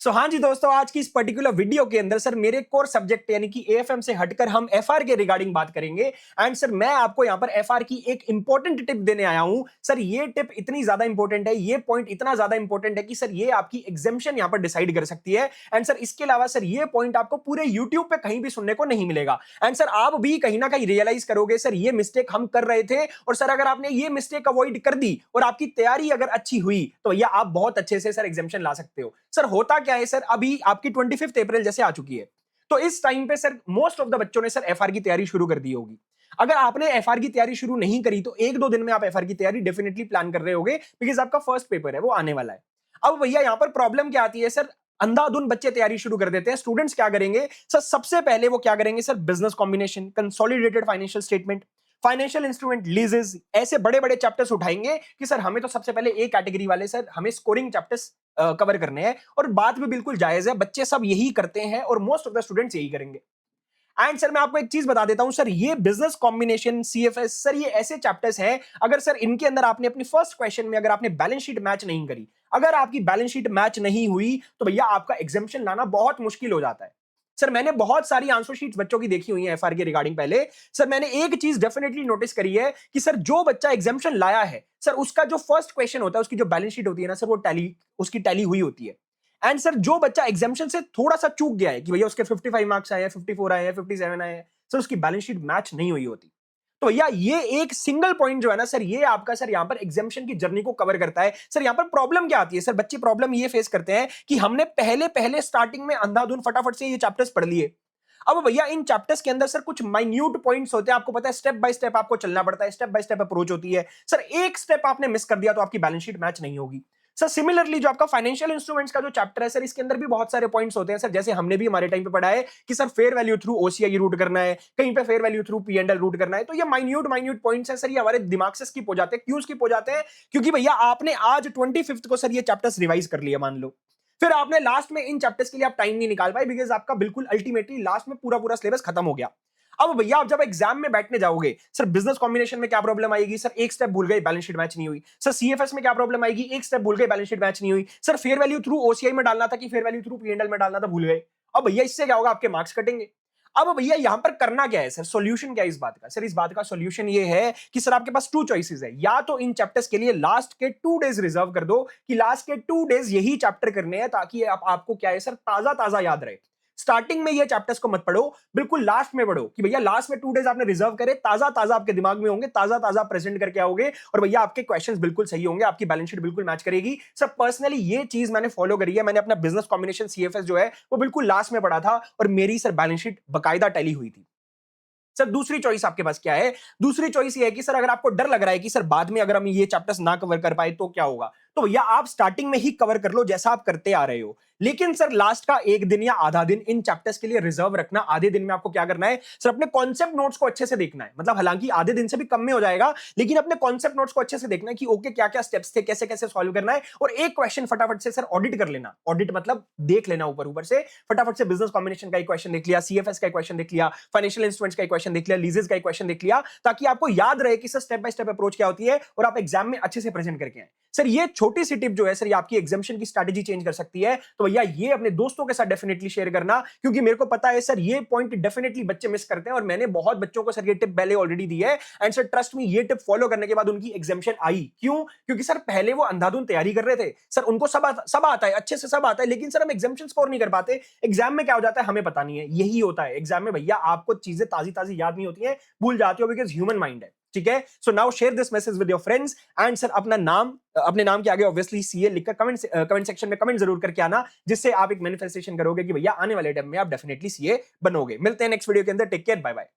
हाँ जी दोस्तों, आज की इस पर्टिकुलर वीडियो के अंदर सर मेरे कोर सब्जेक्ट यानी कि एएफएम से हटकर हम एफआर के रिगार्डिंग बात करेंगे। एंड सर मैं आपको यहां पर एफआर की एक इंपॉर्टेंट टिप देने आया हूं। सर ये टिप इतनी ज्यादा इंपॉर्टेंट है, ये पॉइंट इतना ज्यादा इंपॉर्टेंट है कि सर ये आपकी एग्जामिशन यहां पर डिसाइड कर सकती है। एंड सर इसके अलावा सर ये पॉइंट आपको पूरे यूट्यूब पे कहीं भी सुनने को नहीं मिलेगा। एंड सर आप भी कहीं ना कहीं रियलाइज करोगे सर ये मिस्टेक हम कर रहे थे, और सर अगर आपने ये मिस्टेक अवॉइड कर दी और आपकी तैयारी अगर अच्छी हुई तो भैया आप बहुत अच्छे से सर एग्जामिशन ला सकते हो। सर होता क्या है सर, अभी आपकी 25 अप्रैल जैसे आ चुकी है, तो इस टाइम पे सर मोस्ट ऑफ द बच्चों ने सर एफआर की तैयारी शुरू कर दी होगी। अगर आपने एफआर की तैयारी शुरू नहीं करी तो एक दो दिन में आप एफआर की तैयारी डेफिनेटली प्लान कर रहे होगे, बिकॉज आपका फर्स्ट पेपर है वो आने वाला है। अब भैया यहां पर प्रॉब्लम क्या आती है सर, अंधाधुन बच्चे तैयारी शुरू कर देते हैं। स्टूडेंट्स क्या करेंगे सर, सबसे पहले वो क्या करेंगे sir, business combination, consolidated financial statement, financial instrument, लीजेस, ऐसे बड़े बड़े चैप्टर्स उठाएंगे कि सर हमें तो सबसे पहले ए कैटेगरी वाले सर हमें स्कोरिंग चैप्टर्स कवर करने हैं। और बात भी बिल्कुल जायज है, बच्चे सब यही करते हैं और मोस्ट ऑफ द स्टूडेंट्स यही करेंगे। एंड सर मैं आपको एक चीज बता देता हूं सर, ये बिजनेस कॉम्बिनेशन, सीएफएस, सर ये ऐसे चैप्टर्स हैं, अगर सर इनके अंदर आपने अपनी फर्स्ट क्वेश्चन में अगर आपने बैलेंस शीट मैच नहीं करी, अगर आपकी बैलेंस शीट मैच नहीं हुई तो भैया आपका एग्जामिशन लाना बहुत मुश्किल हो जाता है। सर मैंने बहुत सारी आंसर शीट्स बच्चों की देखी हुई है एफआर के रिगार्डिंग। पहले सर मैंने एक चीज डेफिनेटली नोटिस करी है कि सर जो बच्चा एग्जामिशन लाया है सर उसका जो फर्स्ट क्वेश्चन होता है, उसकी जो बैलेंस शीट होती है ना सर, वो टैली, उसकी टैली हुई होती है। एंड सर जो बच्चा एग्जामिशन से थोड़ा सा चूक गया है कि भैया उसके 55 मार्क्स आए हैं, 54 आए हैं, 57 आए हैं, सर उसकी बैलेंस शीट मैच नहीं हुई होती। तो भैया ये एक सिंगल पॉइंट जो है ना सर, ये आपका सर यहां पर एग्जामिशन की जर्नी को कवर करता है। सर यहां पर प्रॉब्लम क्या आती है सर, बच्चे प्रॉब्लम ये फेस करते हैं कि हमने पहले पहले स्टार्टिंग में अंधाधुन फटाफट से ये चैप्टर्स पढ़ लिए। अब भैया इन चैप्टर्स के अंदर सर कुछ माइन्यूट पॉइंट्स होते हैं, आपको पता है स्टेप बाय स्टेप आपको चलना पड़ता है, स्टेप बाय स्टेप अप्रोच होती है। सर एक स्टेप आपने मिस कर दिया तो आपकी बैलेंस शीट मैच नहीं होगी। सर सिमिलरली जो आपका फाइनेंशियल इंस्ट्रूमेंट्स का जो चैप्टर है सर, इसके अंदर भी बहुत सारे पॉइंट्स होते हैं सर, जैसे हमने भी हमारे टाइम पे पढ़ा है कि sir fair value through OCI route करना है, कहीं पे fair value through PNL route करना है। तो ये माइन्यूट माइन्यूट पॉइंट्स हैं सर, ये हमारे दिमाग से स्किप हो जाते हैं। क्यों स्किप हो जाते हैं? क्योंकि भैया आपने आज 25 को सर ये चैप्टर्स रिवाइज कर लिया मान लो, फिर आपने लास्ट में इन चैप्टर्स के लिए आप टाइम नहीं निकाल पाए, बिकॉज आपका बिल्कुल अल्टीमेटली लास्ट में पूरा पूरा सिलेबस खत्म हो गया। अब भैया आप जब एग्जाम में बैठने जाओगे सर, बिजनेस कॉम्बिनेशन में क्या प्रॉब्लम आएगी सर, एक स्टेप भूल गए बैलेंस शीट मैच नहीं हुई। सर सीएफएस में क्या प्रॉब्लम आएगी, एक स्टेप भूल गए बैलेंस शीट मैच नहीं हुई। Sir fair value through OCI में डालना था कि फेयर वैल्यू थ्रू पीएनएल में डालना था, भूल गए। अब भैया इससे क्या होगा, आपके मार्क्स कटेंगे। अब भैया यहां पर करना क्या है सर, सॉल्यूशन क्या है इस बात का? सर इस बात का सॉल्यूशन ये है कि सर आपके पास टू चॉइसेस है, या तो इन चैप्टर्स के लिए लास्ट के 2 डेज रिजर्व कर दो कि लास्ट के 2 डेज यही चैप्टर करने हैं, ताकि आपको क्या है सर ताजा ताजा याद रहे। स्टार्टिंग में ये चैप्टर्स को मत पढ़ो, बिल्कुल लास्ट में पढ़ो कि भैया लास्ट में 2 डेज आपने रिजर्व करे, ताजा ताजा आपके दिमाग में होंगे, ताजा ताजा प्रेजेंट करके आओगे और भैया आपके क्वेश्चंस बिल्कुल सही होंगे, आपकी बैलेंस शीट बिल्कुल मैच करेगी। सर पर्सनली ये चीज मैंने फॉलो करी है, मैंने अपना बिजनेस कॉम्बिनेशन सीएफएस जो है वो बिल्कुल लास्ट में पढ़ा था और मेरी सर बैलेंस शीट बकायदा टैली हुई थी। सर दूसरी चॉइस आपके पास क्या है? दूसरी चॉइस ये है कि सर अगर आपको डर लग रहा है कि सर बाद में अगर हम ये चैप्टर्स ना कवर कर पाए तो क्या होगा, तो भैया आप स्टार्टिंग में ही कवर कर लो जैसा आप करते आ रहे हो। लेकिन सर लास्ट का एक दिन या आधा दिन इन चैप्टर्स के लिए रिजर्व रखना। आधे दिन में आपको क्या करना है सर, अपने कॉन्सेप्ट नोट्स को अच्छे से देखना है। मतलब हालांकि आधे दिन से भी कम में हो जाएगा, लेकिन अपने कॉन्सेप्ट नोट्स को अच्छे से देखना है कि ओके क्या क्या स्टेप्स थे, कैसे कैसे सॉल्व करना है। और एक क्वेश्चन फटाफट से सर ऑडिट कर लेना। ऑडिट मतलब देख लेना ऊपर ऊपर से, फटाफट से बिजनेस कॉम्बिनेशन का एक क्वेश्चन देख लिया, सीएफएस का एक क्वेश्चन देख लिया, फाइनेंशियल इंस्ट्रूमेंट्स का एक क्वेश्चन देख लिया, लीजेस का एक क्वेश्चन देख लिया, ताकि आपको याद रहे कि sir step by step approach क्या होती है और आप एग्जाम में अच्छे से प्रेजेंट करके आए। सर ये छोटी सी टिप जो है सर, ये आपकी एग्जामिनेशन की स्ट्रेटजी चेंज कर सकती है। तो भैया ये अपने दोस्तों के साथ डेफिनेटली शेयर करना, क्योंकि मेरे को पता है सर ये पॉइंट डेफिनेटली बच्चे मिस करते हैं और मैंने बहुत बच्चों को सर ये टिप पहले ऑलरेडी दी है। एंड सर ट्रस्ट मी, ये टिप फॉलो करने के बाद उनकी एग्जामिनेशन आई। क्यों? क्योंकि सर पहले वो अंधाधुन तैयारी कर रहे थे, सर उनको सब आता है, अच्छे से सब आता है, लेकिन सर हम एग्जामिनेशन स्कोर नहीं कर पाते। एग्जाम में क्या हो जाता है हमें पता नहीं है। यही होता है एग्जाम में भैया, आपको चीजें ताजी ताजी याद नहीं होती हैं, भूल जाते हो, बिकॉज ह्यूमन माइंड है। ठीक है, so now share this message with your friends. And sir अपना नाम, अपने नाम के आगे ऑब्वियसली सीए लिखकर कमेंट सेक्शन में कमेंट जरूर करके आना, जिससे आप एक मैनिफेस्टेशन करोगे कि भैया आने वाले टाइम में आप डेफिनेटली सीए बनोगे। मिलते हैं नेक्स्ट वीडियो के अंदर, टेक केयर, बाय बाय।